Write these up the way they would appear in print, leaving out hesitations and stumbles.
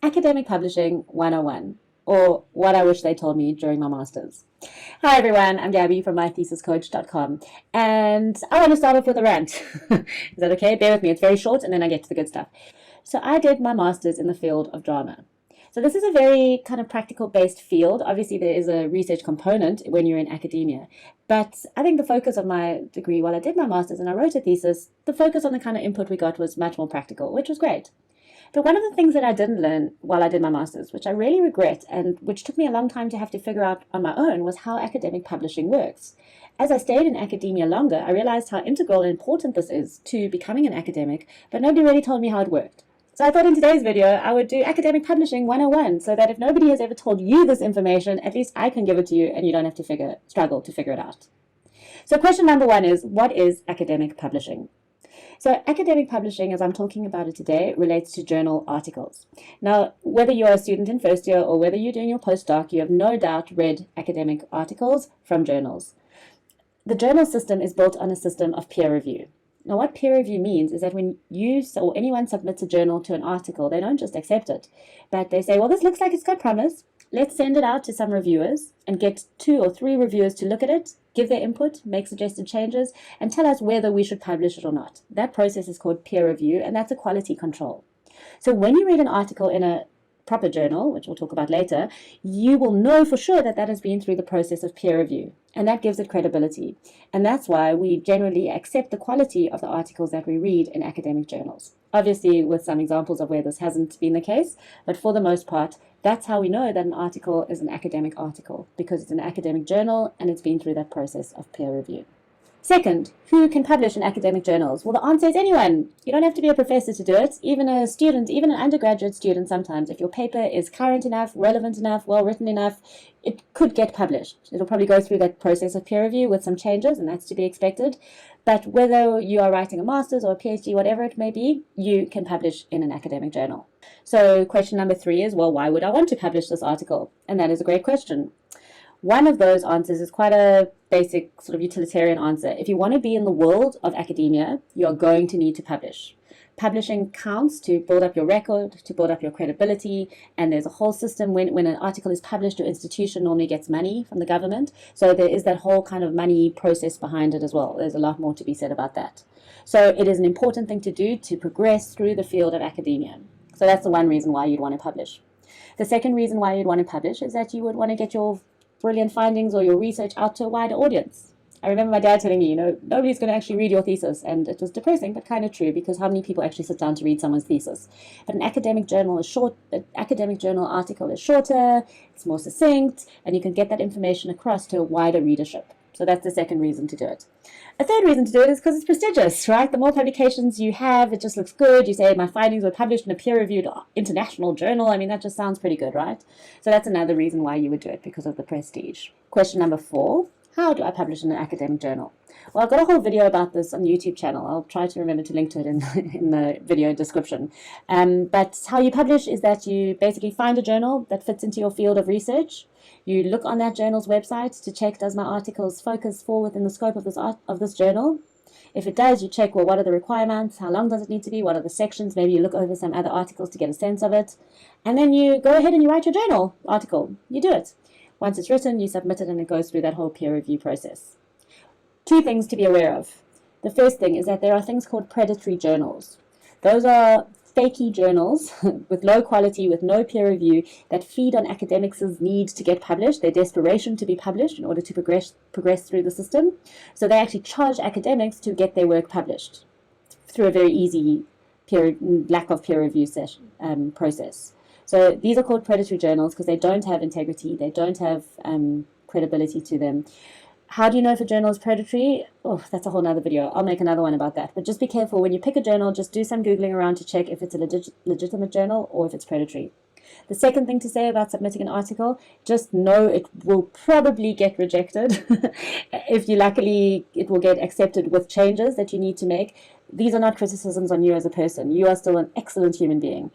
Academic Publishing 101, or what I wish they told me during my master's. Hi everyone, I'm Gabby from mythesiscoach.com, and I want to start off with a rant. Is that okay? Bear with me, it's very short and then I get to the good stuff. So I did my master's in the field of drama. So this is a very kind of practical based field. Obviously there is a research component when you're in academia, but I think the focus of my degree while I did my master's and I wrote a thesis, the focus on the kind of input we got was much more practical, which was great. But one of the things that I didn't learn while I did my master's, which I really regret and which took me a long time to have to figure out on my own, was how academic publishing works. As I stayed in academia longer, I realized how integral and important this is to becoming an academic, but nobody really told me how it worked. So I thought in today's video I would do Academic Publishing 101, so that if nobody has ever told you this information, at least I can give it to you and you don't have to struggle to figure it out. So question number one is, what is academic publishing? So academic publishing, as I'm talking about it today, relates to journal articles. Now, whether you're a student in first year or whether you're doing your postdoc, you have no doubt read academic articles from journals. The journal system is built on a system of peer review. Now, what peer review means is that when you or anyone submits a journal to an article, they don't just accept it, but they say, well, this looks like it's got promise. Let's send it out to some reviewers and get 2 or 3 reviewers to look at it, give their input, make suggested changes, and tell us whether we should publish it or not. That process is called peer review, and that's a quality control. So when you read an article in a proper journal, which we'll talk about later, you will know for sure that that has been through the process of peer review, and that gives it credibility. And that's why we generally accept the quality of the articles that we read in academic journals. Obviously, with some examples of where this hasn't been the case, but for the most part, that's how we know that an article is an academic article, because it's an academic journal and it's been through that process of peer review. Second, who can publish in academic journals? Well, the answer is anyone. You don't have to be a professor to do it. Even a student, even an undergraduate student sometimes, if your paper is current enough, relevant enough, well-written enough, it could get published. It'll probably go through that process of peer review with some changes, and that's to be expected. But whether you are writing a master's or a PhD, whatever it may be, you can publish in an academic journal. So question number 3 is, well, why would I want to publish this article? And that is a great question. One of those answers is quite a basic sort of utilitarian answer. If you want to be in the world of academia, you are going to need to publish. Publishing counts to build up your record, to build up your credibility, and there's a whole system when an article is published, your institution normally gets money from the government. So there is that whole kind of money process behind it as well. There's a lot more to be said about that. So it is an important thing to do to progress through the field of academia. So that's the one reason why you'd want to publish. The second reason why you'd want to publish is that you would want to get your brilliant findings or your research out to a wider audience. I remember my dad telling me, nobody's going to actually read your thesis, and it was depressing, but kind of true, because how many people actually sit down to read someone's thesis? But an academic journal is short, an academic journal article is shorter, it's more succinct, and you can get that information across to a wider readership. So that's the second reason to do it. A third reason to do it is because it's prestigious, right? The more publications you have, it just looks good. You say, my findings were published in a peer-reviewed international journal. I mean, that just sounds pretty good, right? So that's another reason why you would do it, because of the prestige. Question number 4, how do I publish in an academic journal? Well, I've got a whole video about this on the YouTube channel. I'll try to remember to link to it in the video description. But how you publish is that you basically find a journal that fits into your field of research. You look on that journal's website to check, does my articles fall within the scope of this journal? If it does, you check, well, what are the requirements? How long does it need to be? What are the sections? Maybe you look over some other articles to get a sense of it. And then you go ahead and you write your journal article. You do it. Once it's written, you submit it, and it goes through that whole peer review process. 2 things to be aware of. The first thing is that there are things called predatory journals. Those are fakey journals with low quality, with no peer review, that feed on academics' need to get published, their desperation to be published in order to progress through the system. So they actually charge academics to get their work published through a very easy lack of peer review process. So these are called predatory journals because they don't have integrity, they don't have credibility to them. How do you know if a journal is predatory? Oh, that's a whole nother video. I'll make another one about that. But just be careful when you pick a journal, just do some Googling around to check if it's a legitimate journal or if it's predatory. The second thing to say about submitting an article, just know it will probably get rejected. If you luckily, it will get accepted with changes that you need to make. These are not criticisms on you as a person. You are still an excellent human being.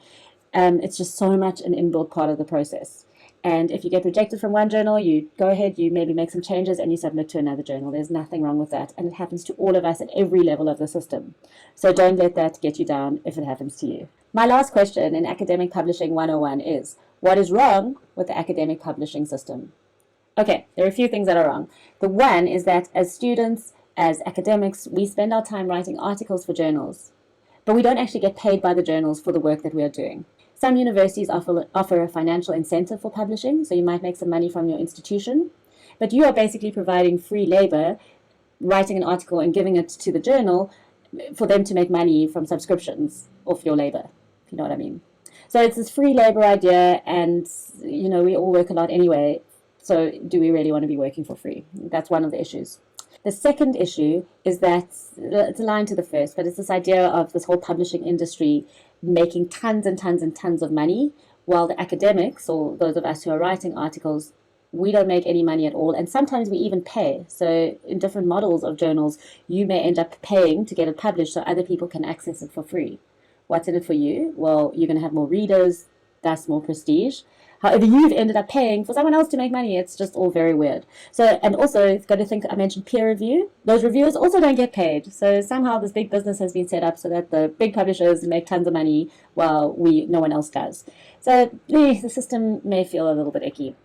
It's just so much an inbuilt part of the process. And if you get rejected from one journal, you go ahead, you maybe make some changes, and you submit to another journal. There's nothing wrong with that. And it happens to all of us at every level of the system. So don't let that get you down if it happens to you. My last question in Academic Publishing 101 is, what is wrong with the academic publishing system? Okay, there are a few things that are wrong. The one is that as students, as academics, we spend our time writing articles for journals, but we don't actually get paid by the journals for the work that we are doing. Some universities offer a financial incentive for publishing, so you might make some money from your institution, but you are basically providing free labor, writing an article and giving it to the journal for them to make money from subscriptions off your labor, if you know what I mean. So it's this free labor idea, and we all work a lot anyway, so do we really want to be working for free? That's one of the issues. The second issue is that, it's aligned to the first, but it's this idea of this whole publishing industry making tons and tons and tons of money, while the academics, or those of us who are writing articles, we don't make any money at all, and sometimes we even pay. So in different models of journals, you may end up paying to get it published so other people can access it for free. What's in it for you? Well, you're going to have more readers, thus more prestige. However, you've ended up paying for someone else to make money. It's just all very weird. So, and also, you've got to think, I mentioned peer review. Those reviewers also don't get paid. So somehow this big business has been set up so that the big publishers make tons of money while no one else does. So the system may feel a little bit icky.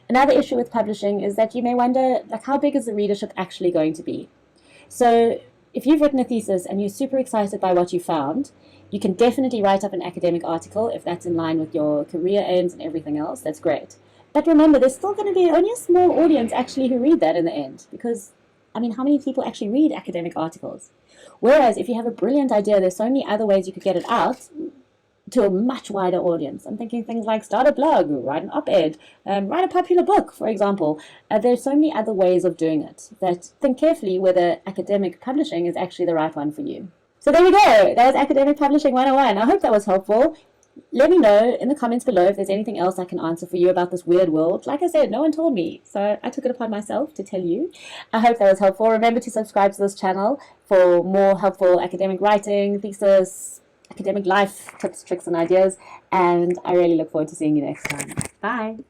Another issue with publishing is that you may wonder, how big is the readership actually going to be? So if you've written a thesis and you're super excited by what you found, you can definitely write up an academic article if that's in line with your career aims and everything else. That's great. But remember, there's still going to be only a small audience actually who read that in the end, because, how many people actually read academic articles? Whereas if you have a brilliant idea, there's so many other ways you could get it out to a much wider audience. I'm thinking things like start a blog, write an op-ed, write a popular book, for example. There's so many other ways of doing it that think carefully whether academic publishing is actually the right one for you. So there we go. That was Academic Publishing 101. I hope that was helpful. Let me know in the comments below if there's anything else I can answer for you about this weird world. Like I said, no one told me, so I took it upon myself to tell you. I hope that was helpful. Remember to subscribe to this channel for more helpful academic writing, thesis, academic life tips, tricks, and ideas. And I really look forward to seeing you next time. Bye.